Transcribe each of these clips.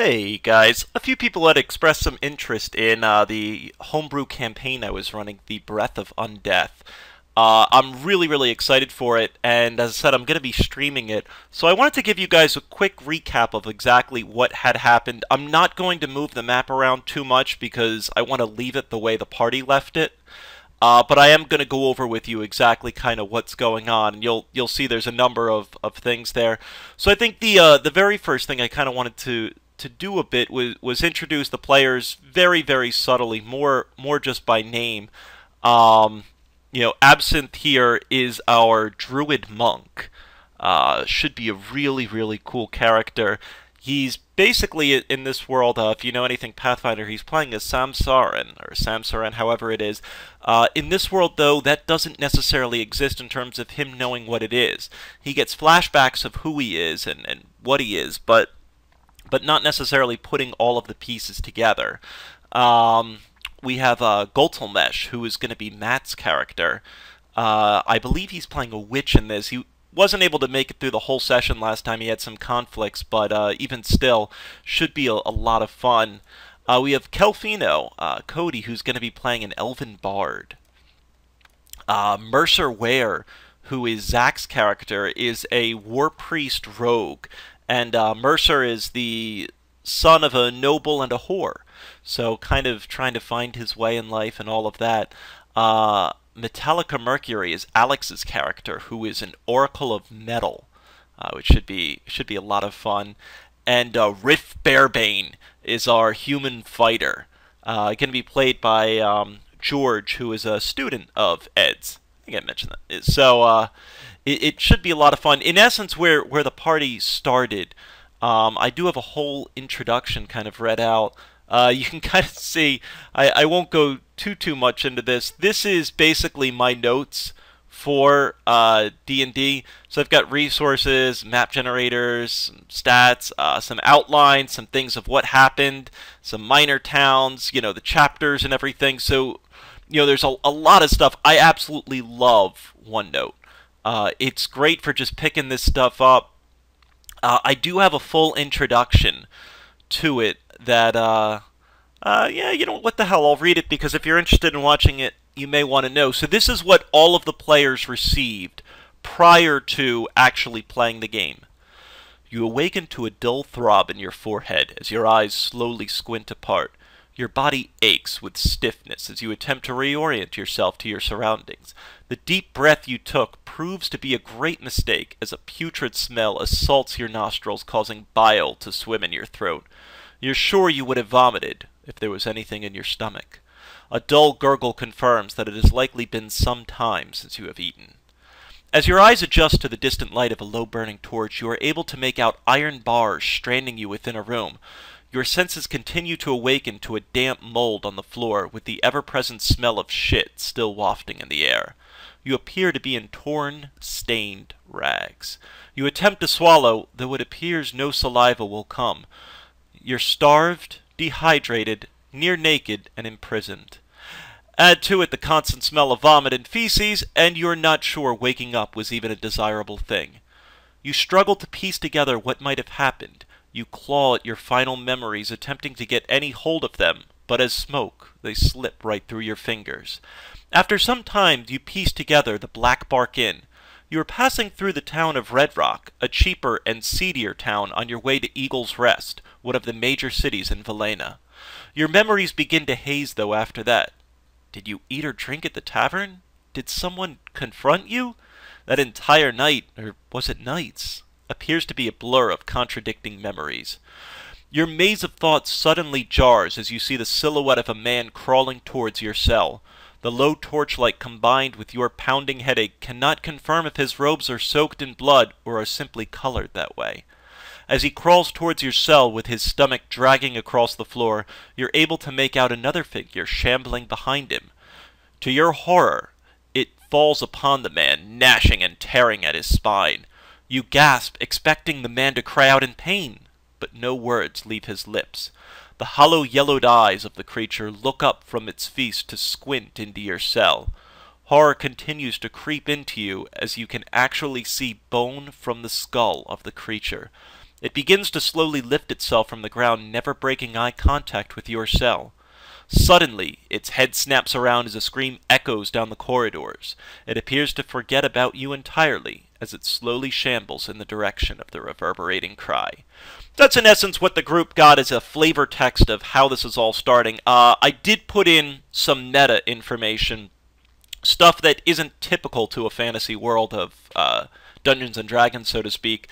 Hey guys, a few people had expressed some interest in the homebrew campaign I was running, the Breath of Undeath. I'm really excited for it, and as I said, I'm going to be streaming it. So I wanted to give you guys a quick recap of exactly what had happened. I'm not going to move the map around too much because I want to leave it the way the party left it. But I am going to go over with you exactly kind of what's going on, and you'll see there's a number of things there. So I think the very first thing I kind of wanted to do a bit was introduce the players very subtly, more just by name. Absinthe here is our druid monk. Should be a really cool character. He's basically in this world, if you know anything Pathfinder, he's playing as Samsaran, however it is. In this world, though, that doesn't necessarily exist in terms of him knowing what it is. He gets flashbacks of who he is and what he is, but not necessarily putting all of the pieces together. We have Gultelmesh, who is going to be Matt's character. I believe he's playing a witch in this. He wasn't able to make it through the whole session last time. He had some conflicts, but even still, should be a lot of fun. We have Kelfino, Cody, who's going to be playing an elven bard. Mercer Ware, who is Zach's character, is a war priest rogue. And Mercer is the son of a noble and a whore, so kind of trying to find his way in life and all of that. Metallica Mercury is Alex's character, who is an oracle of metal, which should be a lot of fun. And Riff Bearbane is our human fighter, going to be played by George, who is a student of Ed's. I think I mentioned that. So it should be a lot of fun. In essence, where the party started, I do have a whole introduction kind of read out. You can kind of see, I won't go too much into this. This is basically my notes for D&D. So I've got resources, map generators, some stats, some outlines, some things of what happened, some minor towns, the chapters and everything. So, there's a lot of stuff. I absolutely love OneNote. It's great for just picking this stuff up. I do have a full introduction to it that, yeah, what the hell, I'll read it because if you're interested in watching it, you may want to know. So this is what all of the players received prior to actually playing the game. You awaken to a dull throb in your forehead as your eyes slowly squint apart. Your body aches with stiffness as you attempt to reorient yourself to your surroundings. The deep breath you took proves to be a great mistake as a putrid smell assaults your nostrils, causing bile to swim in your throat. You're sure you would have vomited if there was anything in your stomach. A dull gurgle confirms that it has likely been some time since you have eaten. As your eyes adjust to the distant light of a low-burning torch, you are able to make out iron bars straining you within a room. Your senses continue to awaken to a damp mold on the floor, with the ever-present smell of shit still wafting in the air. You appear to be in torn, stained rags. You attempt to swallow, though it appears no saliva will come. You're starved, dehydrated, near naked, and imprisoned. Add to it the constant smell of vomit and feces, and you're not sure waking up was even a desirable thing. You struggle to piece together what might have happened. You claw at your final memories, attempting to get any hold of them, but as smoke, they slip right through your fingers. After some time, you piece together the Black Bark Inn. You are passing through the town of Red Rock, a cheaper and seedier town on your way to Eagle's Rest, one of the major cities in Valena. Your memories begin to haze, though, after that. Did you eat or drink at the tavern? Did someone confront you? That entire night, or was it nights, appears to be a blur of contradicting memories. Your maze of thoughts suddenly jars as you see the silhouette of a man crawling towards your cell. The low torchlight combined with your pounding headache cannot confirm if his robes are soaked in blood or are simply colored that way. As he crawls towards your cell with his stomach dragging across the floor, you're able to make out another figure shambling behind him. To your horror, it falls upon the man, gnashing and tearing at his spine. You gasp, expecting the man to cry out in pain, but no words leave his lips. The hollow yellowed eyes of the creature look up from its feast to squint into your cell. Horror continues to creep into you as you can actually see bone from the skull of the creature. It begins to slowly lift itself from the ground, never breaking eye contact with your cell. Suddenly, its head snaps around as a scream echoes down the corridors. It appears to forget about you entirely as it slowly shambles in the direction of the reverberating cry. That's in essence what the group got as a flavor text of how this is all starting. I did put in some meta information, stuff that isn't typical to a fantasy world of Dungeons and Dragons, so to speak.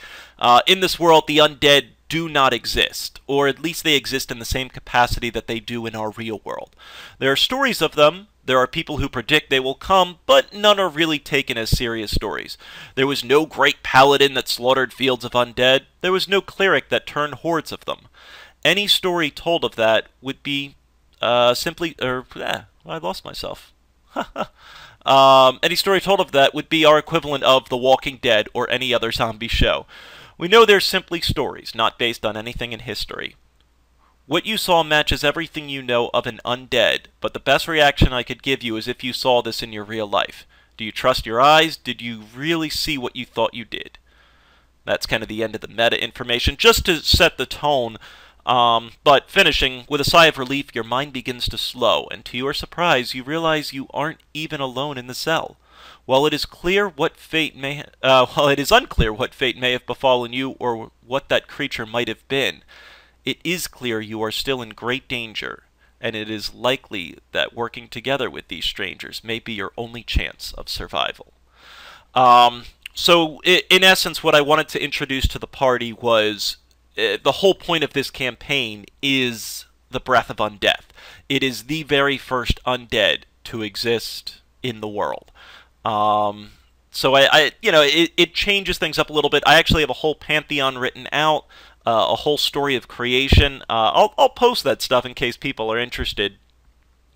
In this world, the undead do not exist, or at least they exist in the same capacity that they do in our real world. There are stories of them, there are people who predict they will come, but none are really taken as serious stories. There was no great paladin that slaughtered fields of undead, there was no cleric that turned hordes of them. Any story told of that would be simply, I lost myself. Any story told of that would be our equivalent of The Walking Dead or any other zombie show. We know they're simply stories, not based on anything in history. What you saw matches everything you know of an undead, but the best reaction I could give you is if you saw this in your real life. Do you trust your eyes? Did you really see what you thought you did? That's kind of the end of the meta information, just to set the tone. But finishing, with a sigh of relief, your mind begins to slow, and to your surprise, you realize you aren't even alone in the cell. While it is unclear what fate may have befallen you or what that creature might have been, it is clear you are still in great danger, and it is likely that working together with these strangers may be your only chance of survival. So, in essence, what I wanted to introduce to the party was the whole point of this campaign is the Breath of Undeath. It is the very first undead to exist in the world. So it changes things up a little bit. I actually have a whole pantheon written out, a whole story of creation. I'll post that stuff in case people are interested.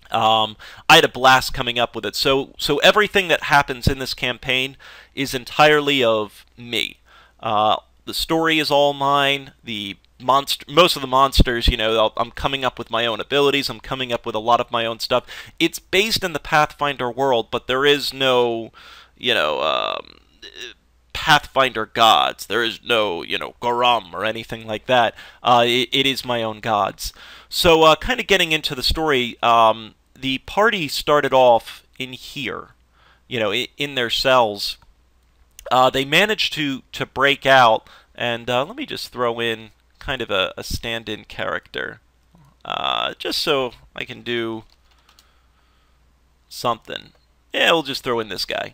I had a blast coming up with it. So everything that happens in this campaign is entirely of me. The story is all mine. Most of the monsters, I'm coming up with my own abilities. I'm coming up with a lot of my own stuff. It's based in the Pathfinder world, but there is no, Pathfinder gods. There is no, Gorum or anything like that. It is my own gods. So, kind of getting into the story, the party started off in here, in their cells. They managed to break out, and let me just throw in kind of a stand-in character, just so I can do something. Yeah, we'll just throw in this guy.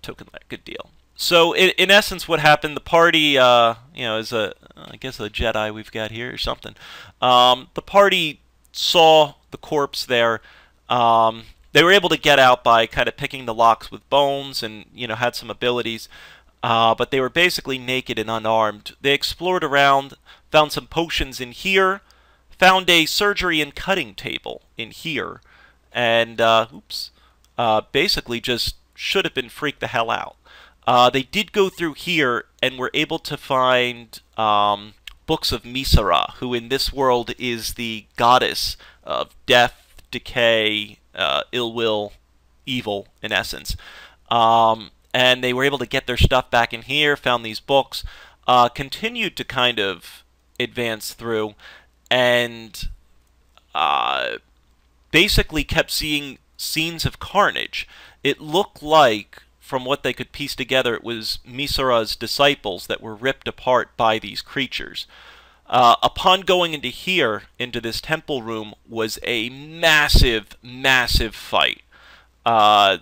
Token, good deal. So, in essence, what happened, the party, is I guess a Jedi we've got here or something. The party saw the corpse there. They were able to get out by kind of picking the locks with bones and, had some abilities. But they were basically naked and unarmed. They explored around, found some potions in here, found a surgery and cutting table in here, and, basically just should have been freaked the hell out. They did go through here and were able to find books of Misara, who in this world is the goddess of death, decay, ill will, evil, in essence. And they were able to get their stuff back in here, found these books, continued to kind of advance through, and basically kept seeing scenes of carnage. It looked like, from what they could piece together, it was Misara's disciples that were ripped apart by these creatures. Upon going into here, into this temple room, was a massive, massive fight. A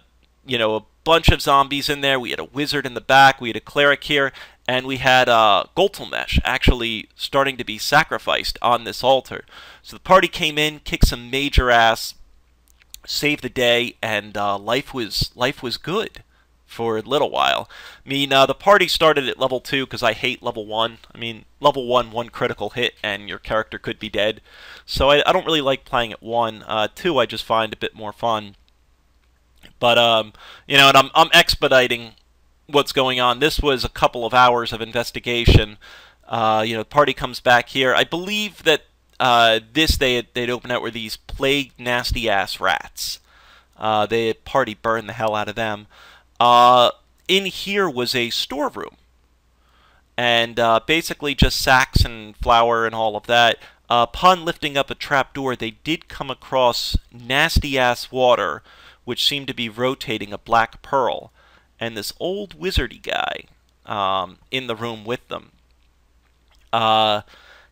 bunch of zombies in there. We had a wizard in the back. We had a cleric here. And we had Gultlemesh actually starting to be sacrificed on this altar. So the party came in, kicked some major ass, saved the day, and life was good for a little while. I mean, the party started at level 2 because I hate level 1. I mean, level 1, one critical hit and your character could be dead. So I don't really like playing at 1. 2 I just find a bit more fun. But, and I'm expediting what's going on. This was a couple of hours of investigation. The party comes back here. I believe that they'd open out were these plagued nasty-ass rats. The party burned the hell out of them. In here was a storeroom. and basically just sacks and flour and all of that. Upon lifting up a trapdoor, they did come across nasty-ass water, which seemed to be rotating a black pearl, and this old wizardy guy in the room with them.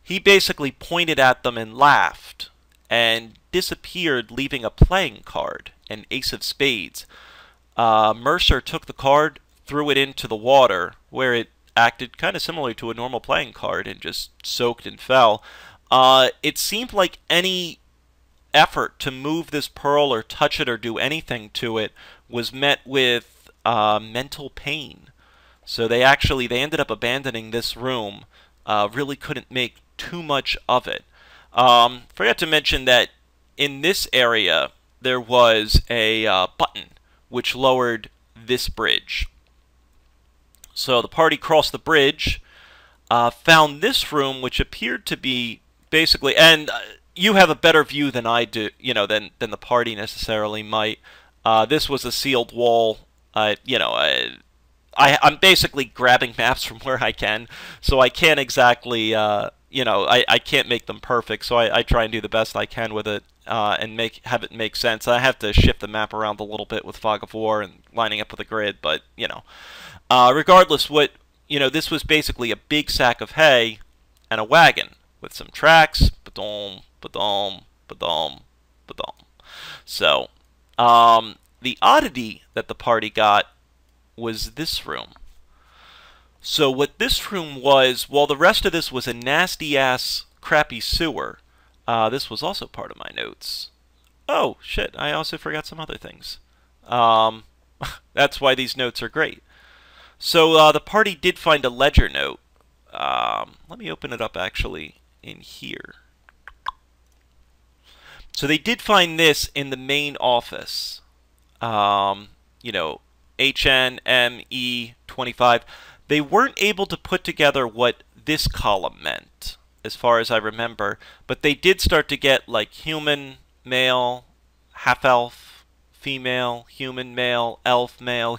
He basically pointed at them and laughed, and disappeared, leaving a playing card, an ace of spades. Mercer took the card, threw it into the water, where it acted kind of similar to a normal playing card, and just soaked and fell. It seemed like any effort to move this pearl or touch it or do anything to it was met with mental pain. So they ended up abandoning this room. Really couldn't make too much of it. Forgot to mention that in this area there was a button which lowered this bridge. So the party crossed the bridge, found this room, which appeared to be basically, and you have a better view than I do, than the party necessarily might. This was a sealed wall. I'm basically grabbing maps from where I can, so I can't exactly, I can't make them perfect, so I try and do the best I can with it, and have it make sense. I have to shift the map around a little bit with Fog of War and lining up with the grid, but, regardless, this was basically a big sack of hay and a wagon with some tracks, ba-dom, ba-dom, ba-dom, ba-dom. So, the oddity that the party got was this room. So what this room was, while the rest of this was a nasty-ass, crappy sewer, this was also part of my notes. Oh, shit, I also forgot some other things. That's why these notes are great. So the party did find a ledger note. Let me open it up, actually, in here. So they did find this in the main office. HNME25. They weren't able to put together what this column meant, as far as I remember, but they did start to get like human, male, half-elf, female, human, male, elf, male.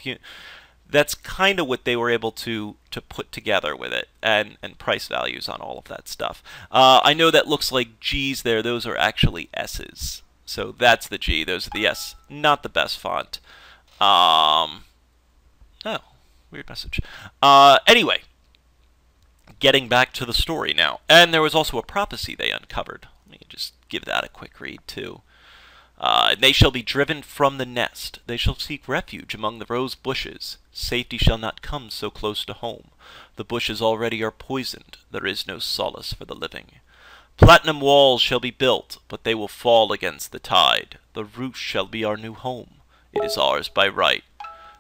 That's kind of what they were able to put together with it, and price values on all of that stuff. I know that looks like G's there. Those are actually S's. So that's the G. Those are the S. Not the best font. Oh, weird message. Anyway, getting back to the story now. And there was also a prophecy they uncovered. Let me just give that a quick read, too. They shall be driven from the nest. They shall seek refuge among the rose bushes. Safety shall not come so close to home. The bushes already are poisoned. There is no solace for the living. Platinum walls shall be built, but they will fall against the tide. The roost shall be our new home. It is ours by right.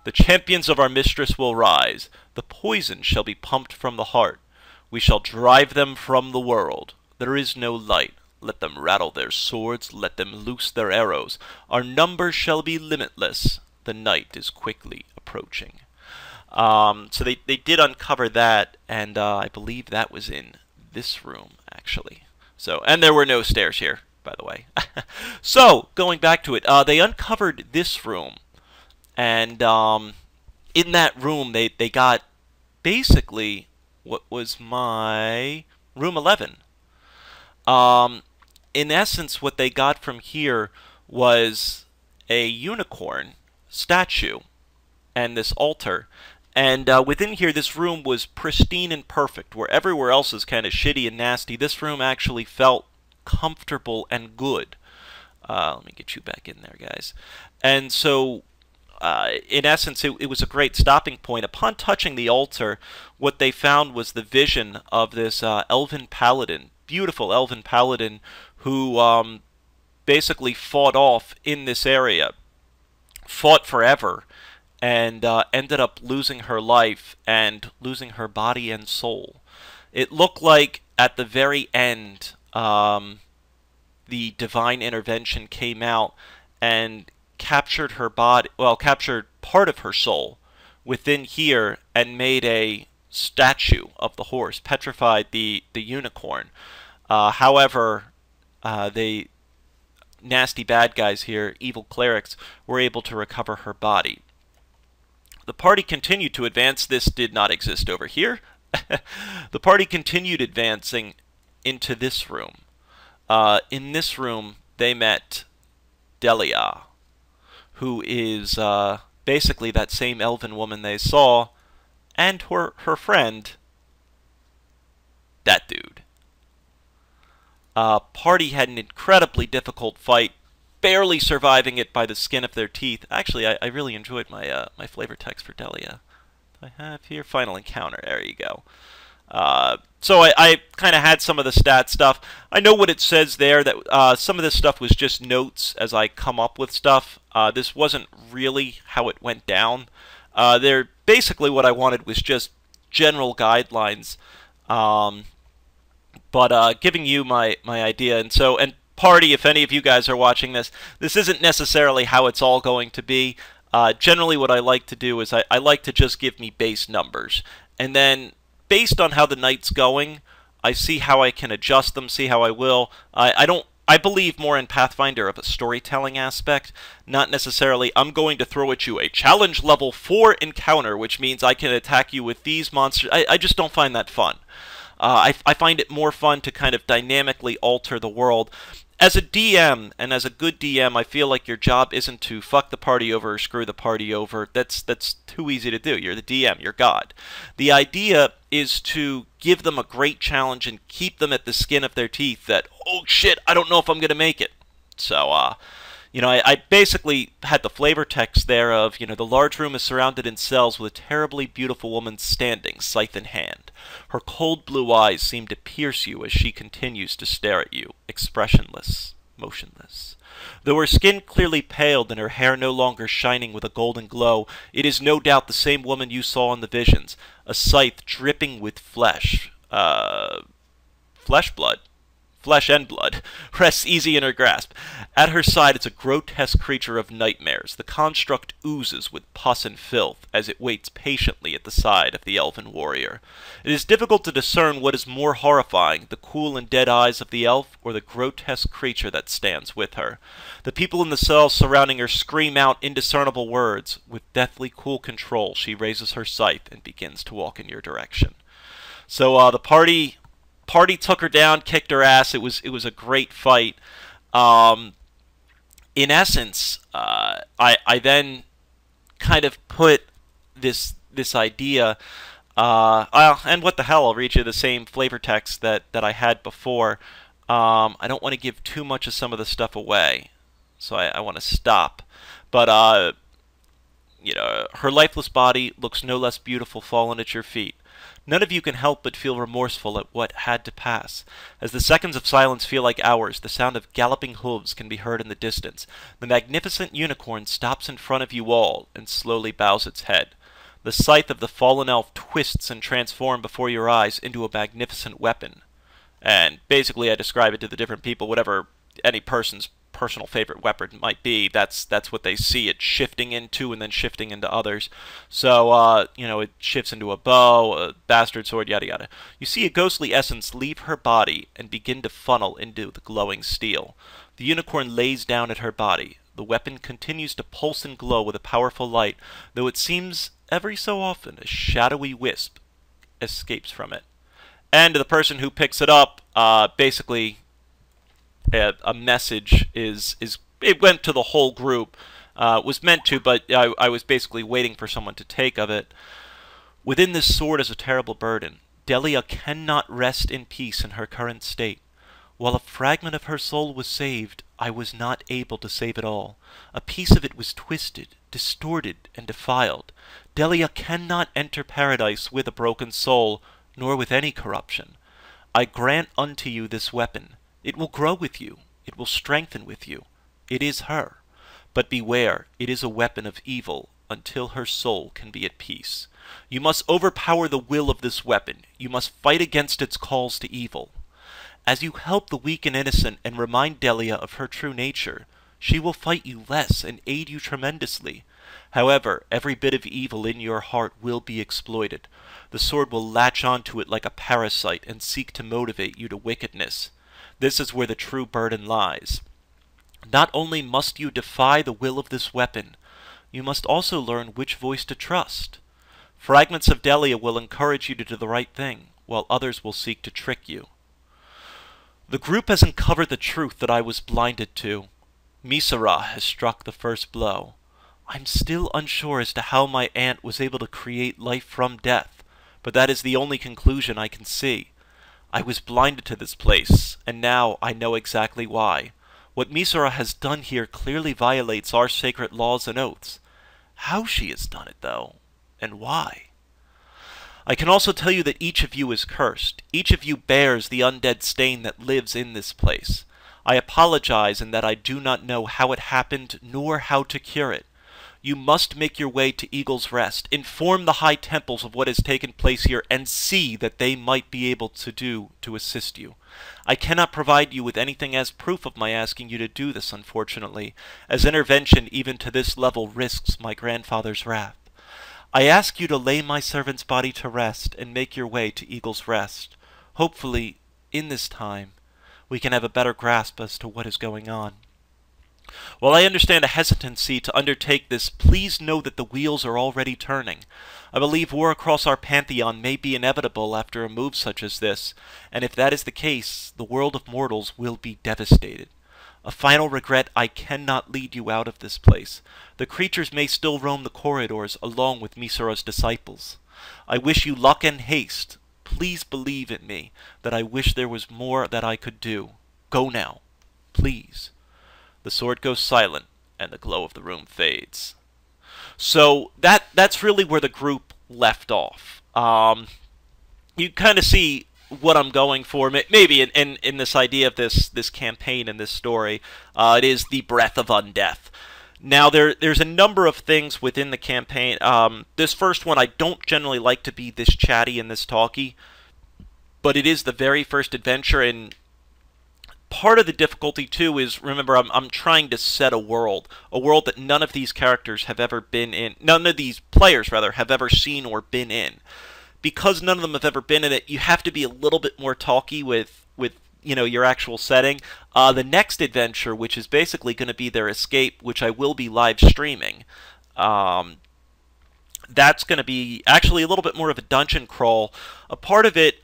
The champions of our mistress will rise. The poison shall be pumped from the heart. We shall drive them from the world. There is no light. Let them rattle their swords. Let them loose their arrows. Our numbers shall be limitless. The night is quickly approaching. So they did uncover that, and I believe that was in this room, actually. So, and there were no stairs here, by the way. So, going back to it, they uncovered this room, and in that room they got basically what was my room 11. In essence, what they got from here was a unicorn statue and this altar. And within here, this room was pristine and perfect, where everywhere else is kind of shitty and nasty. This room actually felt comfortable and good. Let me get you back in there, guys. And so, in essence, it was a great stopping point. Upon touching the altar, what they found was the vision of this elven paladin, beautiful elven paladin, who basically fought off in this area, fought forever, and ended up losing her life and losing her body and soul. It looked like at the very end, the divine intervention came out and captured her body, well, captured part of her soul within here and made a statue of the horse, petrified the unicorn. However, the nasty bad guys here, evil clerics, were able to recover her body. The party continued to advance. This did not exist over here. The party continued advancing into this room. In this room, they met Delia, who is basically that same elven woman they saw, and her friend, that dude. Party had an incredibly difficult fight, barely surviving it by the skin of their teeth. Actually, I really enjoyed my my flavor text for Delia. I have here final encounter. There you go. So I kind of had some of the stat stuff. I know what it says there, that some of this stuff was just notes as I come up with stuff. This wasn't really how it went down. Basically what I wanted was just general guidelines, but giving you my idea. And party, if any of you guys are watching this, this isn't necessarily how it's all going to be. Generally what I like to do is I like to just give me base numbers, and then based on how the night's going, I see how I can adjust them, see how I will. I believe more in Pathfinder of a storytelling aspect, not necessarily I'm going to throw at you a challenge level 4 encounter, which means I can attack you with these monsters. I just don't find that fun. I find it more fun to kind of dynamically alter the world. As a DM, and as a good DM, I feel like your job isn't to fuck the party over or screw the party over. That's too easy to do. You're the DM, you're God. The idea is to give them a great challenge and keep them at the skin of their teeth that, oh shit, I don't know if I'm going to make it. So, you know, I basically had the flavor text there of, you know, the large room is surrounded in cells with a terribly beautiful woman standing, scythe in hand. Her cold blue eyes seem to pierce you as she continues to stare at you, expressionless, motionless. Though her skin clearly paled and her hair no longer shining with a golden glow, it is no doubt the same woman you saw in the visions, a scythe dripping with flesh and blood, rests easy in her grasp. At her side is a grotesque creature of nightmares. The construct oozes with pus and filth as it waits patiently at the side of the elven warrior. It is difficult to discern what is more horrifying, the cool and dead eyes of the elf or the grotesque creature that stands with her. The people in the cells surrounding her scream out indiscernible words. With deathly cool control, she raises her scythe and begins to walk in your direction. So the party took her down, kicked her ass. It was a great fight. In essence, I then kind of put this idea, and what the hell, I'll read you the same flavor text that I had before. I don't want to give too much of some of the stuff away, so I want to stop. But you know, her lifeless body looks no less beautiful fallen at your feet. None of you can help but feel remorseful at what had to pass. As the seconds of silence feel like hours, the sound of galloping hooves can be heard in the distance. The magnificent unicorn stops in front of you all and slowly bows its head. The scythe of the fallen elf twists and transforms before your eyes into a magnificent weapon. And basically I describe it to the different people, whatever any person's personal favorite weapon might be, that's what they see it shifting into, and then shifting into others. So, you know, it shifts into a bow, a bastard sword, yada yada. You see a ghostly essence leave her body and begin to funnel into the glowing steel. The unicorn lays down at her body. The weapon continues to pulse and glow with a powerful light, though it seems every so often a shadowy wisp escapes from it. And to the person who picks it up, basically a message it went to the whole group. Was meant to, but I was basically waiting for someone to take of it. Within this sword is a terrible burden. Delia cannot rest in peace in her current state. While a fragment of her soul was saved, I was not able to save it all. A piece of it was twisted, distorted, and defiled. Delia cannot enter paradise with a broken soul, nor with any corruption. I grant unto you this weapon. It will grow with you. It will strengthen with you. It is her. But beware, it is a weapon of evil until her soul can be at peace. You must overpower the will of this weapon. You must fight against its calls to evil. As you help the weak and innocent and remind Delia of her true nature, she will fight you less and aid you tremendously. However, every bit of evil in your heart will be exploited. The sword will latch onto it like a parasite and seek to motivate you to wickedness. This is where the true burden lies. Not only must you defy the will of this weapon, you must also learn which voice to trust. Fragments of Delia will encourage you to do the right thing, while others will seek to trick you. The group has uncovered the truth that I was blinded to. Misara has struck the first blow. I'm still unsure as to how my aunt was able to create life from death, but that is the only conclusion I can see. I was blinded to this place, and now I know exactly why. What Misara has done here clearly violates our sacred laws and oaths. How she has done it, though, and why? I can also tell you that each of you is cursed. Each of you bears the undead stain that lives in this place. I apologize in that I do not know how it happened, nor how to cure it. You must make your way to Eagle's Rest, inform the high temples of what has taken place here, and see that they might be able to assist you. I cannot provide you with anything as proof of my asking you to do this, unfortunately, as intervention even to this level risks my grandfather's wrath. I ask you to lay my servant's body to rest and make your way to Eagle's Rest. Hopefully, in this time, we can have a better grasp as to what is going on. While I understand a hesitancy to undertake this, please know that the wheels are already turning. I believe war across our pantheon may be inevitable after a move such as this, and if that is the case, the world of mortals will be devastated. A final regret: I cannot lead you out of this place. The creatures may still roam the corridors along with Misara's disciples. I wish you luck and haste. Please believe in me, that I wish there was more that I could do. Go now, please. The sword goes silent, and the glow of the room fades. So that's really where the group left off. You kind of see what I'm going for, maybe in this idea of this campaign and this story. It is the Breath of Undeath. Now, there's a number of things within the campaign. This first one, I don't generally like to be this chatty and this talky, but it is the very first adventure, and part of the difficulty, too, is, remember, I'm trying to set a world that none of these characters have ever been in, none of these players, rather, have ever seen or been in. Because none of them have ever been in it, you have to be a little bit more talky with you know, your actual setting. The next adventure, which is basically going to be their escape, which I will be live streaming, that's going to be actually a little bit more of a dungeon crawl. A part of it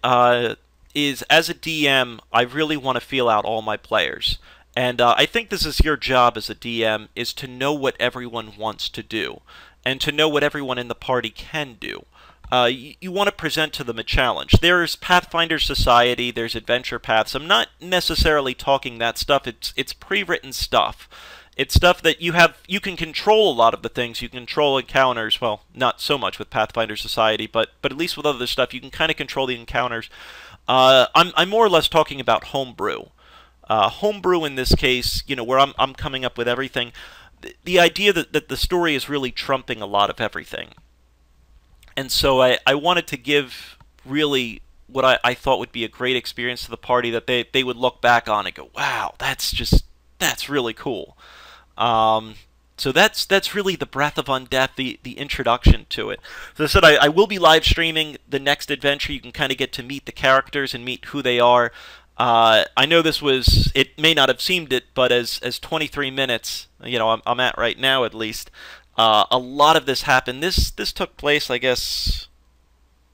is, as a DM, I really want to feel out all my players. And I think this is your job as a DM, is to know what everyone wants to do, and to know what everyone in the party can do. You want to present to them a challenge. There's Pathfinder Society, there's Adventure Paths. I'm not necessarily talking that stuff. It's pre-written stuff. It's stuff that you can control a lot of the things. You can control encounters. Well, not so much with Pathfinder Society, but at least with other stuff, you can kind of control the encounters. I'm more or less talking about homebrew. Homebrew in this case, you know, where I'm coming up with everything. The idea that the story is really trumping a lot of everything. And so I wanted to give really what I thought would be a great experience to the party, that they would look back on and go, wow, that's really cool. So that's really the Breath of Undeath, the introduction to it. So I said I will be live streaming the next adventure. You can kind of get to meet the characters and meet who they are. I know it may not have seemed it, but as 23 minutes, you know, I'm at right now at least, a lot of this happened. This took place, I guess,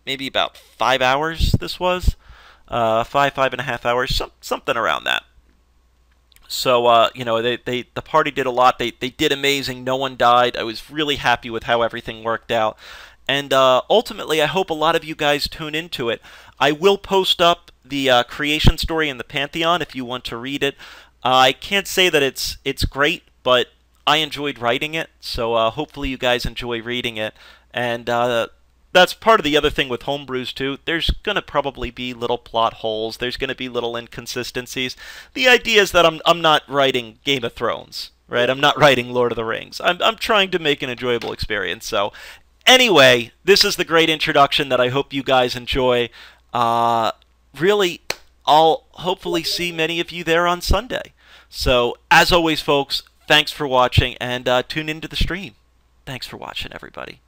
maybe about 5 hours. This was 5.5 hours, something around that. So you know, the party did a lot. They did amazing. No one died. I was really happy with how everything worked out. And ultimately, I hope a lot of you guys tune into it. I will post up the creation story in the Pantheon if you want to read it. I can't say that it's great, but I enjoyed writing it, so hopefully you guys enjoy reading it. And that's part of the other thing with homebrews, too. There's going to probably be little plot holes. There's going to be little inconsistencies. The idea is that I'm not writing Game of Thrones, right? I'm not writing Lord of the Rings. I'm trying to make an enjoyable experience. So anyway, this is the great introduction that I hope you guys enjoy. Really, I'll hopefully see many of you there on Sunday. So as always, folks, thanks for watching, and tune into the stream. Thanks for watching, everybody.